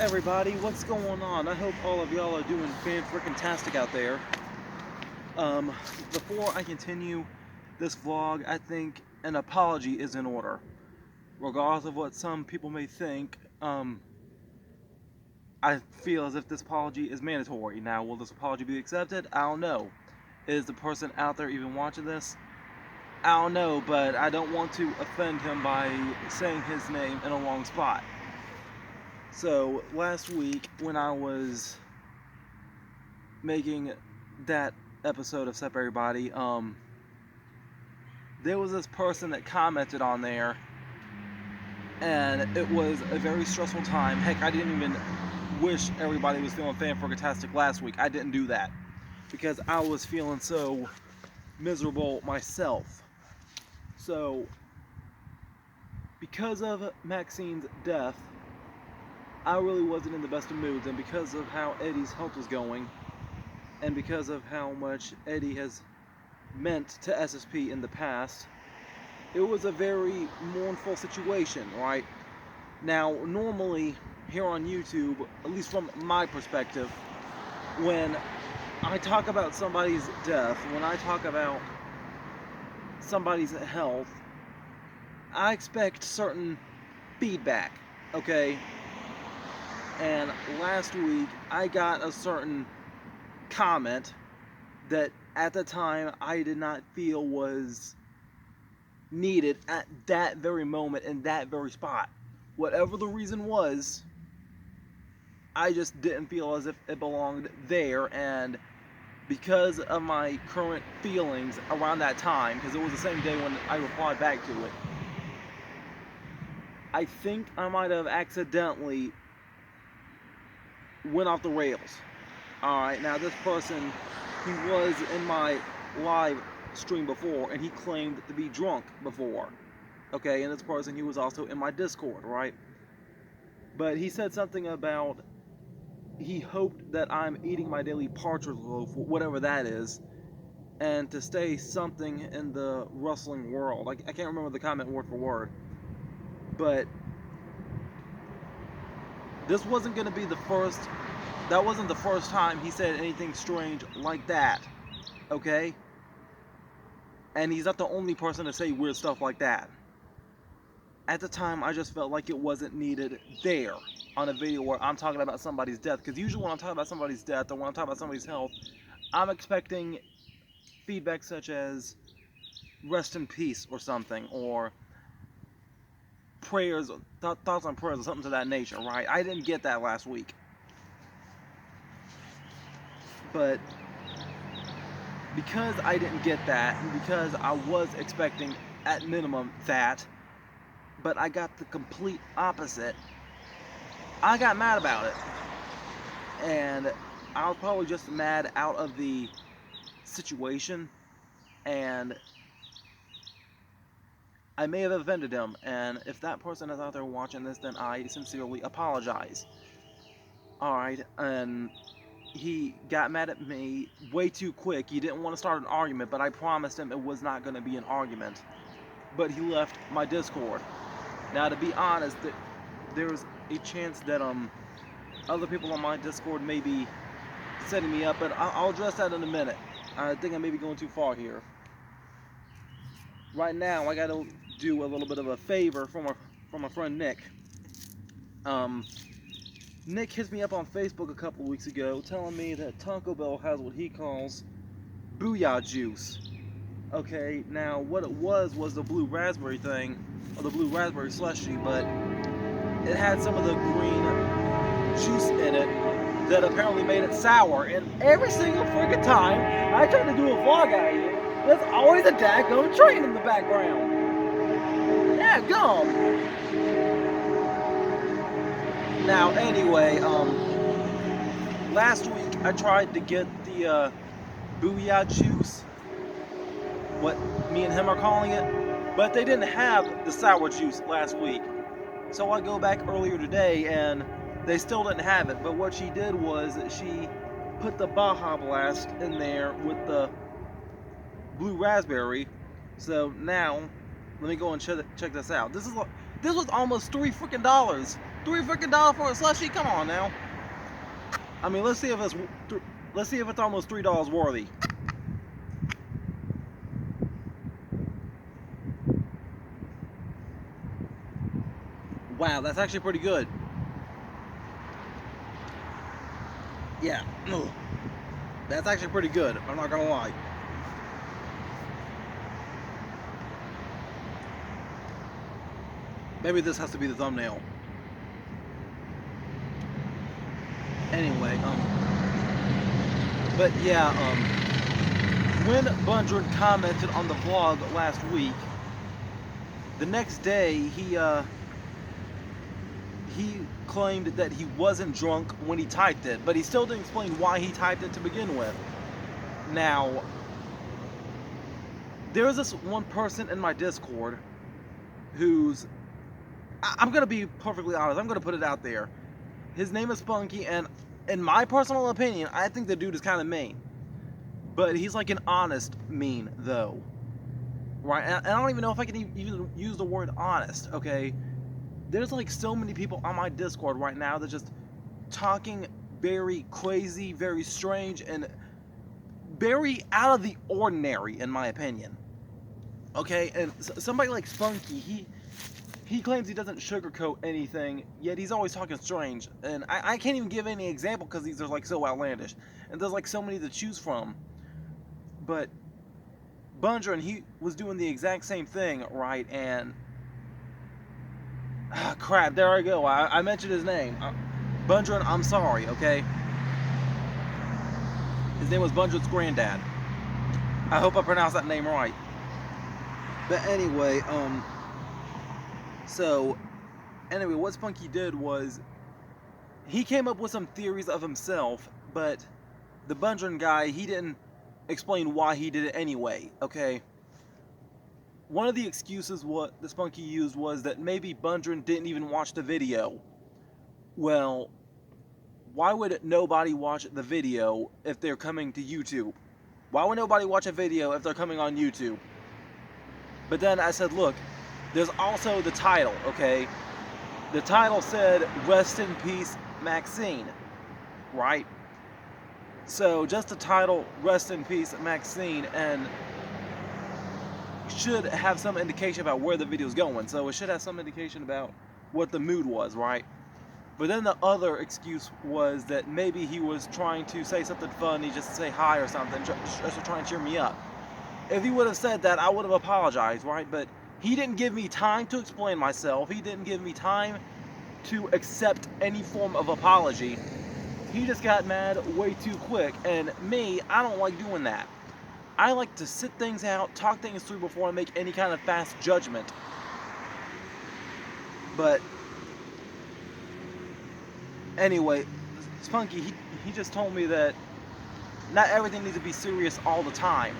Everybody, what's going on? I hope all of y'all are doing fan-frickin-tastic out there. Um, Before I continue this vlog, I think an apology is in order. Regardless of what some people may think, I feel as if this apology is mandatory. Now, will this apology be accepted? I don't know. Is the person out there even watching this? I don't know, but I don't want to offend him by saying his name in a wrong spot. So, last week, when I was making that episode of Sup Everybody, there was this person that commented on there, and it was a very stressful time. Heck, I didn't even wish everybody was feeling fan-frickin-tastic last week. I didn't do that because I was feeling so miserable myself. So, because of Maxine's death, I really wasn't in the best of moods, and because of how Eddie's health was going, and because of how much Eddie has meant to SSP in the past, it was a very mournful situation, right? Now, normally here on YouTube, at least from my perspective, when I talk about somebody's death, when I talk about somebody's health, I expect certain feedback, okay? And last week, I got a certain comment that at the time I did not feel was needed at that very moment in that very spot. Whatever the reason was, I just didn't feel as if it belonged there, and because of my current feelings around that time, because it was the same day when I replied back to it, I think I might have accidentally went off the rails. Alright, now this person, he was in my live stream before, and he claimed to be drunk before. Okay, and this person, he was also in my Discord, right? But he said something about he hoped that I'm eating my daily partridge loaf, whatever that is, and to stay something in the wrestling world. I can't remember the comment word for word, but this wasn't going to be the first, that wasn't the first time he said anything strange like that, okay? And he's not the only person to say weird stuff like that. At the time, I just felt like it wasn't needed there on a video where I'm talking about somebody's death. Because usually when I'm talking about somebody's death or when I'm talking about somebody's health, I'm expecting feedback such as rest in peace or something, or prayers, thoughts on prayers or something to that nature, right? I didn't get that last week. But because I didn't get that, and because I was expecting at minimum that, but I got the complete opposite, I got mad about it. And I was probably just mad out of the situation, and I may have offended him. And if that person is out there watching this, then I sincerely apologize. Alright, and he got mad at me way too quick. He didn't want to start an argument, but I promised him it was not going to be an argument. But he left my Discord. Now, to be honest, there's a chance that other people on my Discord may be setting me up, but I'll address that in a minute. I think I may be going too far here. Right now, I gotta do a little bit of a favor from my friend Nick. Nick hit me up on Facebook a couple weeks ago telling me that Taco Bell has what he calls Booyah Juice. Okay, now what it was the blue raspberry thing, or the blue raspberry slushy, but it had some of the green juice in it that apparently made it sour. And every single freaking time I try to do a vlog out of here, there's always a daggone train in the background. Yeah, gum. Now, anyway, last week I tried to get the Booyah Juice, what me and him are calling it, but they didn't have the sour juice last week. So I go back earlier today and they still didn't have it. But what she did was she put the Baja Blast in there with the blue raspberry. So now, let me go and check this out. This was almost $3 freaking. $3 freaking for a slushie? Come on now. I mean, let's see if it's almost $3 worthy. Wow, that's actually pretty good. Yeah, that's actually pretty good. I'm not gonna lie. Maybe this has to be the thumbnail. Anyway, but yeah, when Bundren commented on the vlog last week, the next day he claimed that he wasn't drunk when he typed it, but he still didn't explain why he typed it to begin with. Now, there is this one person in my Discord who's, I'm gonna be perfectly honest, I'm gonna put it out there. His name is Spunky, and in my personal opinion, I think the dude is kind of mean. But he's like an honest mean, though. Right? And I don't even know if I can even use the word honest, okay? There's like so many people on my Discord right now that just talking very crazy, very strange, and very out of the ordinary, in my opinion. Okay? And somebody like Spunky, he claims he doesn't sugarcoat anything, yet he's always talking strange. And I can't even give any example because these are like so outlandish. And there's like so many to choose from. But Bundren, he was doing the exact same thing, right? And crap, there I go. I mentioned his name. Bundren, I'm sorry, okay? His name was Bundren's granddad. I hope I pronounced that name right. But anyway, so, anyway, what Spunky did was, he came up with some theories of himself, but the Bundren guy, he didn't explain why he did it anyway, okay? One of the excuses what the Spunky used was that maybe Bundren didn't even watch the video. Well, why would nobody watch the video if they're coming to YouTube? Why would nobody watch a video if they're coming on YouTube? But then I said, look, there's also the title, okay? The title said, "Rest in Peace, Maxine," right? So just the title, "Rest in Peace, Maxine," and should have some indication about where the video's going. So it should have some indication about what the mood was, right? But then the other excuse was that maybe he was trying to say something funny, just to say hi or something, just to try and cheer me up. If he would have said that, I would have apologized, right? But he didn't give me time to explain myself. He didn't give me time to accept any form of apology. He just got mad way too quick. And me, I don't like doing that. I like to sit things out, talk things through before I make any kind of fast judgment. But anyway, Spunky, he just told me that not everything needs to be serious all the time.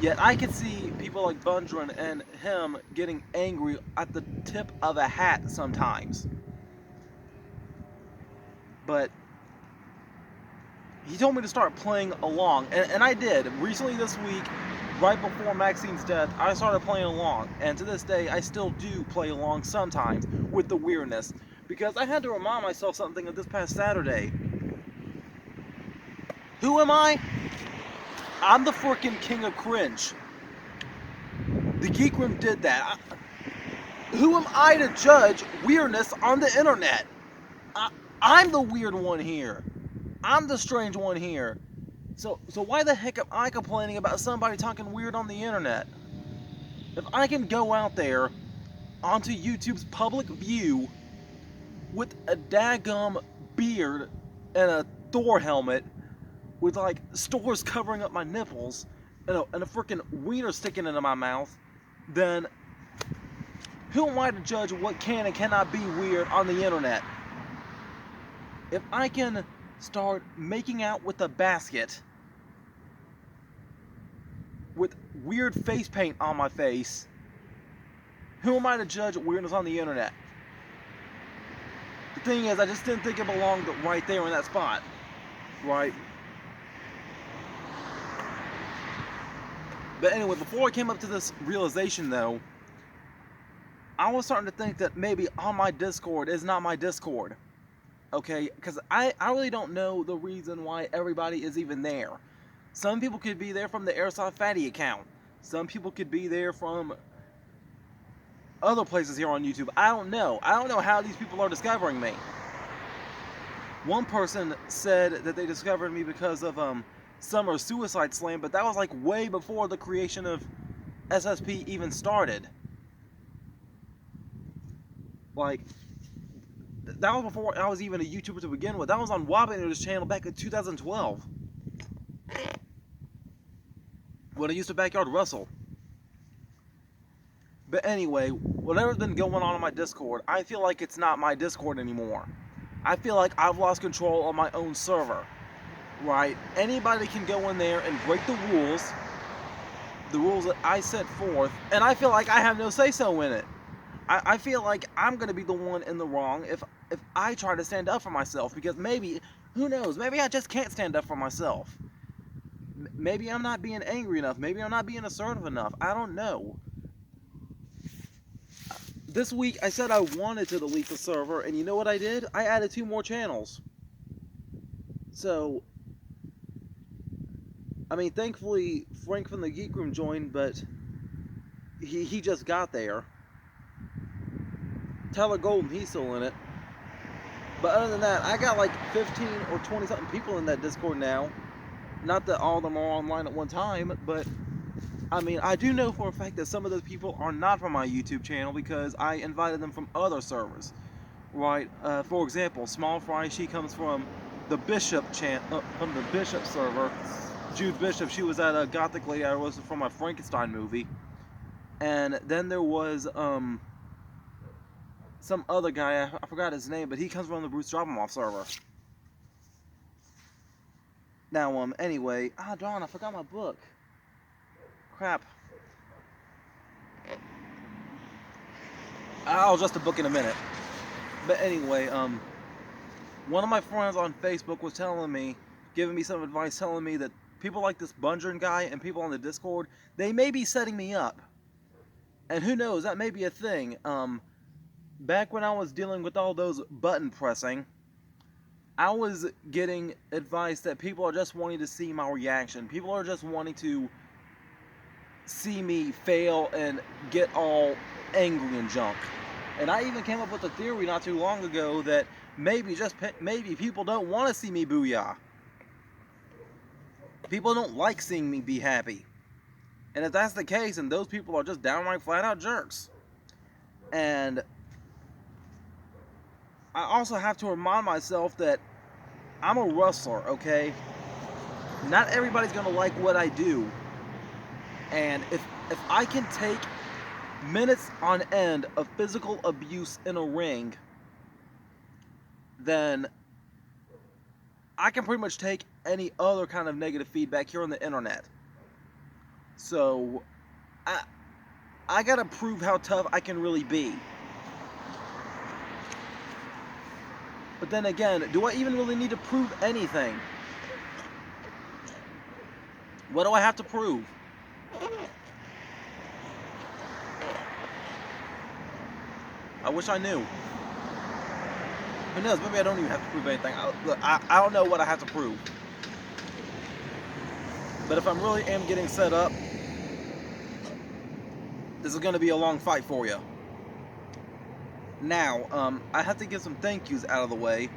Yet I could see people like Bundren and him getting angry at the tip of a hat sometimes. But he told me to start playing along, and I did. Recently this week, right before Maxine's death, I started playing along, and to this day, I still do play along sometimes with the weirdness, because I had to remind myself something of this past Saturday. Who am I? I'm the freaking king of cringe. The Geek Room did that. Who am I to judge weirdness on the internet? I'm the weird one here. I'm the strange one here. So why the heck am I complaining about somebody talking weird on the internet? If I can go out there onto YouTube's public view with a daggum beard and a Thor helmet with like stores covering up my nipples and a freaking wiener sticking into my mouth, then who am I to judge what can and cannot be weird on the internet? If I can start making out with a basket with weird face paint on my face, who am I to judge weirdness on the internet? The thing is, I just didn't think it belonged right there in that spot, right? But anyway, before I came up to this realization though, I was starting to think that maybe on my Discord is not my Discord. Okay, because I really don't know the reason why everybody is even there. Some people could be there from the Airsoft Fatty account. Some people could be there from other places here on YouTube. I don't know. I don't know how these people are discovering me. One person said that they discovered me because of Summer Suicide Slam, but that was like way before the creation of SSP even started. Like, that was before I was even a YouTuber to begin with. That was on Wabino's channel back in 2012. When I used to backyard wrestle. But anyway, whatever's been going on my Discord, I feel like it's not my Discord anymore. I feel like I've lost control of my own server. Right? Anybody can go in there and break the rules that I set forth, and I feel like I have no say-so in it. I feel like I'm going to be the one in the wrong if I try to stand up for myself, because maybe, who knows, maybe I just can't stand up for myself. Maybe I'm not being angry enough, maybe I'm not being assertive enough, I don't know. This week I said I wanted to delete the server, and you know what I did? I added 2 more channels. So, I mean, thankfully Frank from the Geek Room joined, but he just got there. Tyler Golden, he's still in it. But other than that, I got like 15 or 20 something people in that Discord now. Not that all of them are online at one time, but I mean, I do know for a fact that some of those people are not from my YouTube channel because I invited them from other servers. Right? For example, Small Fry, she comes from the Bishop from the Bishop server. Jude Bishop, she was at a Gothic Lady I was from my Frankenstein movie. And then there was some other guy, I forgot his name, but he comes from the Bruce Drop-'em-Off server. Now, anyway, darn, I forgot my book. Crap. I'll adjust the book in a minute. But anyway, one of my friends on Facebook was telling me, giving me some advice, telling me that people like this Bungerin guy and people on the Discord, they may be setting me up. And who knows, that may be a thing. Back when I was dealing with all those button pressing, I was getting advice that people are just wanting to see my reaction. People are just wanting to see me fail and get all angry and junk. And I even came up with a theory not too long ago that maybe, just maybe, people don't want to see me booyah. People don't like seeing me be happy. And if that's the case, then those people are just downright flat out jerks. And I also have to remind myself that I'm a wrestler, okay? Not everybody's gonna like what I do. And if I can take minutes on end of physical abuse in a ring, then I can pretty much take any other kind of negative feedback here on the internet. So, I gotta prove how tough I can really be. But then again, do I even really need to prove anything? What do I have to prove? I wish I knew. Who knows, maybe I don't even have to prove anything. I don't know what I have to prove. But if I really am getting set up, this is going to be a long fight for you. Now, I have to get some thank yous out of the way.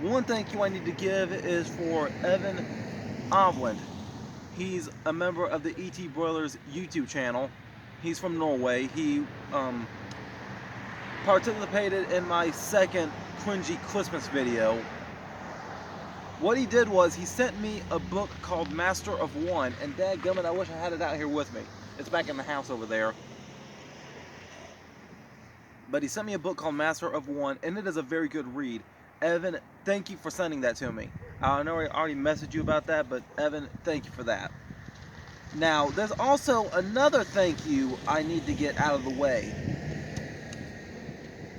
One thank you I need to give is for Evan Avland. He's a member of the ET Brothers YouTube channel. He's from Norway. He participated in my second cringy Christmas video. What he did was he sent me a book called Master of One, and dadgummit, I wish I had it out here with me. It's back in the house over there. But he sent me a book called Master of One, and it is a very good read. Evan, thank you for sending that to me. I know I already messaged you about that, but Evan, thank you for that. Now, there's also another thank you I need to get out of the way.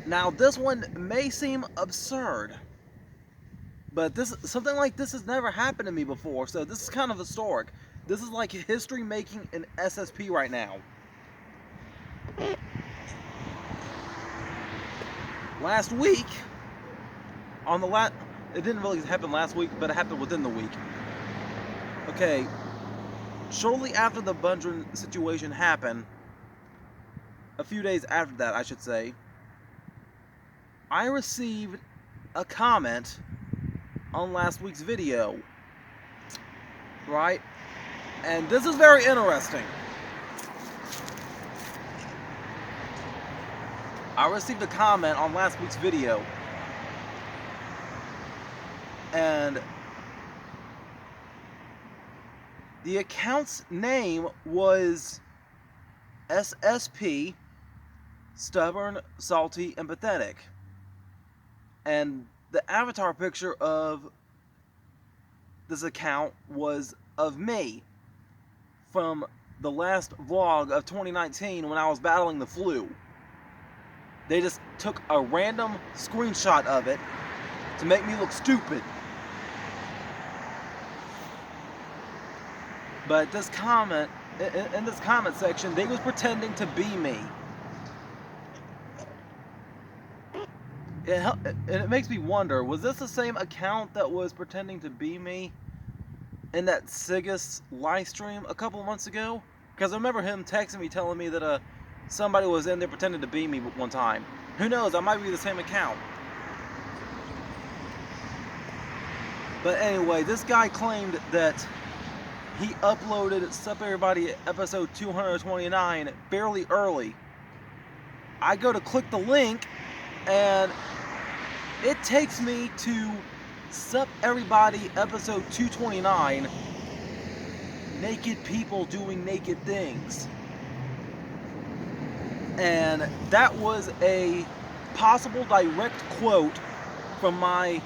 Now, this one may seem absurd, but something like this has never happened to me before, so this is kind of historic. This is like history making in SSP right now. last week, it didn't really happen last week, but it happened within the week. Okay, shortly after the Bundren situation happened, a few days after that, I should say, I received a comment on last week's video, right? And this is very interesting. I received a comment on last week's video, and the account's name was SSP, Stubborn, Salty, and Pathetic. And the avatar picture of this account was of me from the last vlog of 2019 when I was battling the flu. They just took a random screenshot of it to make me look stupid. But this comment, in this comment section, they was pretending to be me. It makes me wonder, was this the same account that was pretending to be me in that Sigus live stream a couple of months ago? Because I remember him texting me telling me that somebody was in there pretending to be me one time. Who knows, I might be the same account. But anyway, this guy claimed that he uploaded Sup Everybody episode 229 fairly early. I go to click the link, and it takes me to Sup Everybody episode 229, Naked People Doing Naked Things. And that was a possible direct quote from my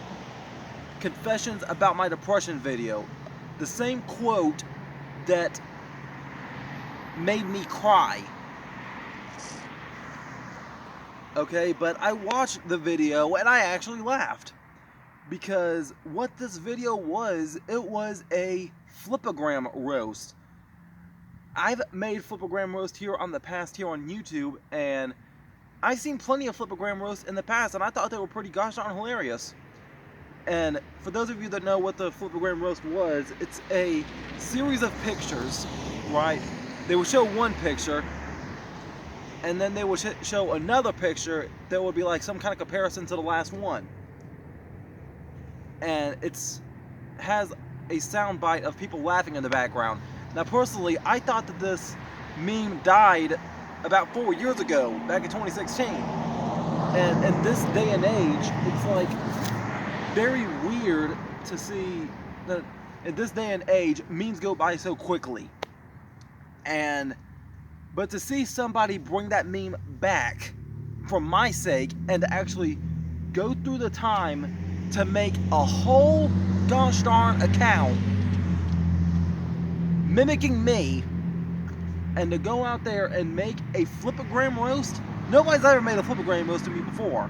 Confessions About My Depression video. The same quote that made me cry. Okay, but I watched the video and I actually laughed. Because what this video was, it was a flipogram roast. I've made flipogram roast here on YouTube, and I've seen plenty of flipogram roasts in the past, and I thought they were pretty gosh darn hilarious. And for those of you that know what the flipogram roast was, it's a series of pictures, right? They would show one picture, and then they would show another picture that would be like some kind of comparison to the last one. And has a soundbite of people laughing in the background. Now personally, I thought that this meme died about 4 years ago, back in 2016. And in this day and age, it's like very weird to see that in this day and age, memes go by so quickly. But to see somebody bring that meme back for my sake, and to actually go through the time to make a whole gosh darn account mimicking me, and to go out there and make a flipogram roast. Nobody's ever made a flipogram roast to me before,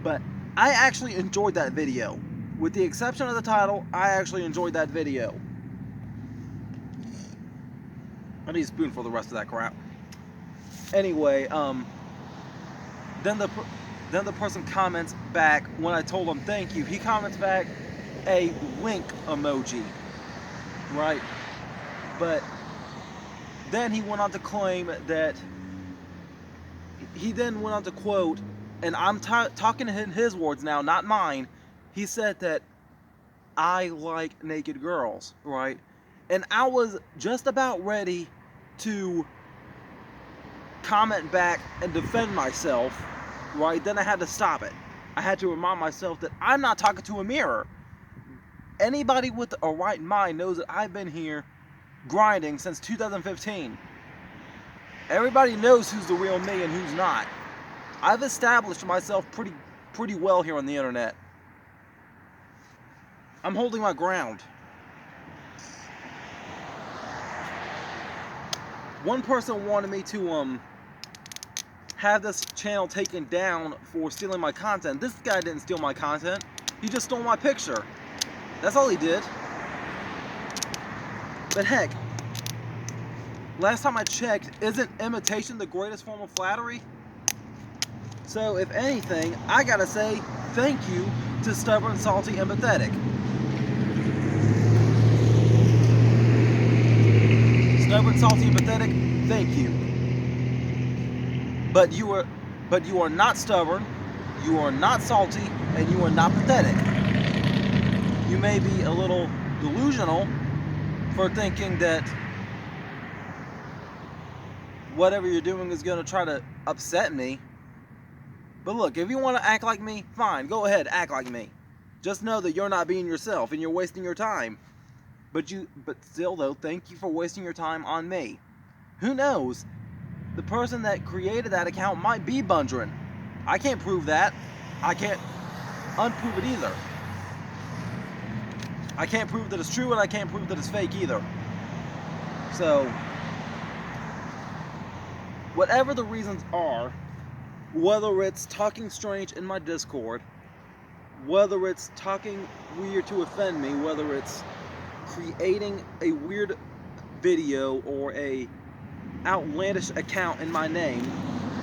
but I actually enjoyed that video. With the exception of the title, I actually enjoyed that video. I need a spoon for the rest of that crap. Anyway, then the person comments back when I told him thank you. He comments back a wink emoji, right? But then he went on to claim that he then went on to quote, and I'm talking in his words now, not mine. He said that I like naked girls, right? And I was just about ready to comment back and defend myself, right? Then I had to stop it. I had to remind myself that I'm not talking to a mirror. Anybody with a right mind knows that I've been here grinding since 2015. Everybody knows who's the real me and who's not. I've established myself pretty well here on the internet. I'm holding my ground. One person wanted me to have this channel taken down for stealing my content. This guy didn't steal my content. He just stole my picture. That's all he did. But heck, last time I checked, isn't imitation the greatest form of flattery? So if anything, I gotta say thank you to Stubborn, Salty, and Pathetic. Stubborn, Salty, and Pathetic, thank you. But you are not stubborn, you are not salty, and you are not pathetic. You may be a little delusional for thinking that whatever you're doing is going to try to upset me. But look, if you want to act like me, fine, go ahead, act like me. Just know that you're not being yourself and you're wasting your time. But still though, thank you for wasting your time on me. Who knows? The person that created that account might be Bundren. I can't prove that. I can't unprove it either. I can't prove that it's true, and I can't prove that it's fake either. So, whatever the reasons are, whether it's talking strange in my Discord, whether it's talking weird to offend me, whether it's creating a weird video or a outlandish account in my name,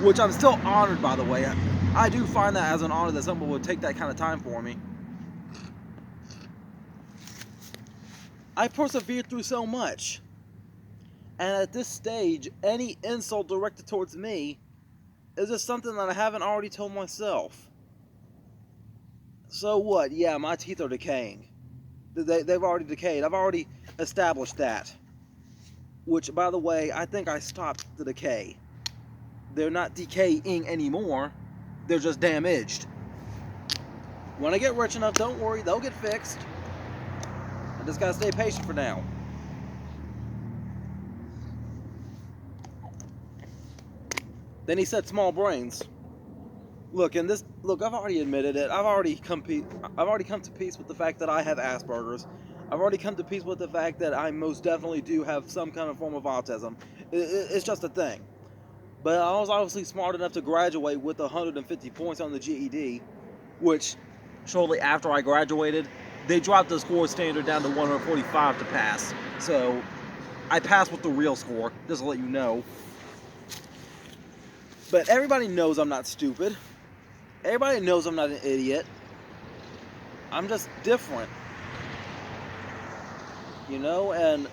which I'm still honored, by the way. I do find that as an honor that someone would take that kind of time for me. I persevered through so much, and at this stage, any insult directed towards me is just something that I haven't already told myself. So what? Yeah, my teeth are decaying. They've already decayed. I've already established that. Which, by the way, I think I stopped the decay. They're not decaying anymore. They're just damaged. When I get rich enough, don't worry, they'll get fixed. I just gotta stay patient for now. Then he said small brains. Look, I've already admitted it. I've already come to peace with the fact that I have Asperger's. I've already come to peace with the fact that I most definitely do have some kind of form of autism. It's just a thing. But I was obviously smart enough to graduate with 150 points on the GED, which shortly after I graduated, they dropped the score standard down to 145 to pass. So I passed with the real score, just to let you know. But everybody knows I'm not stupid. Everybody knows I'm not an idiot. I'm just different. You know, and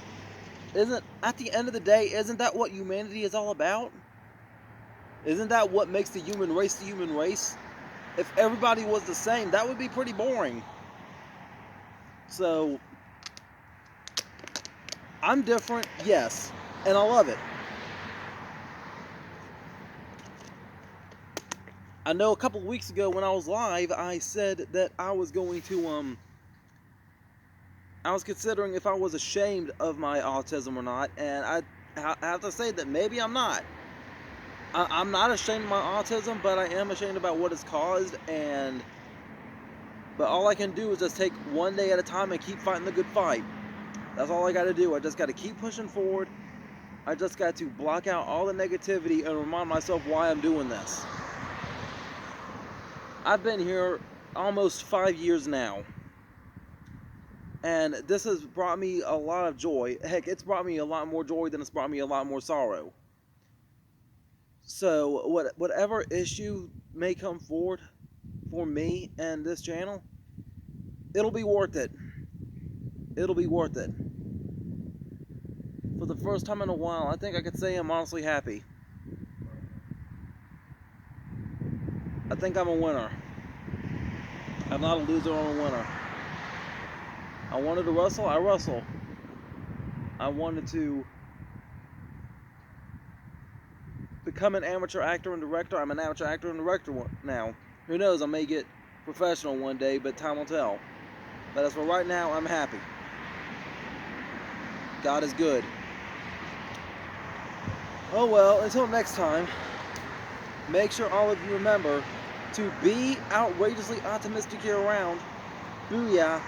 at the end of the day, isn't that what humanity is all about? Isn't that what makes the human race the human race? If everybody was the same, that would be pretty boring. So, I'm different, yes, and I love it. I know a couple weeks ago when I was live, I said that I was going to, I was considering if I was ashamed of my autism or not, and I have to say that maybe I'm not. I'm not ashamed of my autism, but I am ashamed about what it's caused, but all I can do is just take one day at a time and keep fighting the good fight. That's all I got to do. I just got to keep pushing forward. I just got to block out all the negativity and remind myself why I'm doing this. I've been here almost 5 years now, and this has brought me a lot of joy. Heck, it's brought me a lot more joy than it's brought me a lot more sorrow. So whatever issue may come forward for me and this channel, it'll be worth it. It'll be worth it. For the first time in a while, I think I could say I'm honestly happy. I think I'm a winner. I'm not a loser, I'm a winner. I wanted to wrestle, I wrestle. I wanted to become an amateur actor and director. I'm an amateur actor and director now. Who knows, I may get professional one day, but time will tell. But as for right now, I'm happy. God is good. Oh well, until next time, make sure all of you remember to be outrageously optimistic year round. Booyah,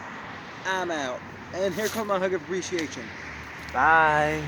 I'm out. And here comes my hug of appreciation. Bye.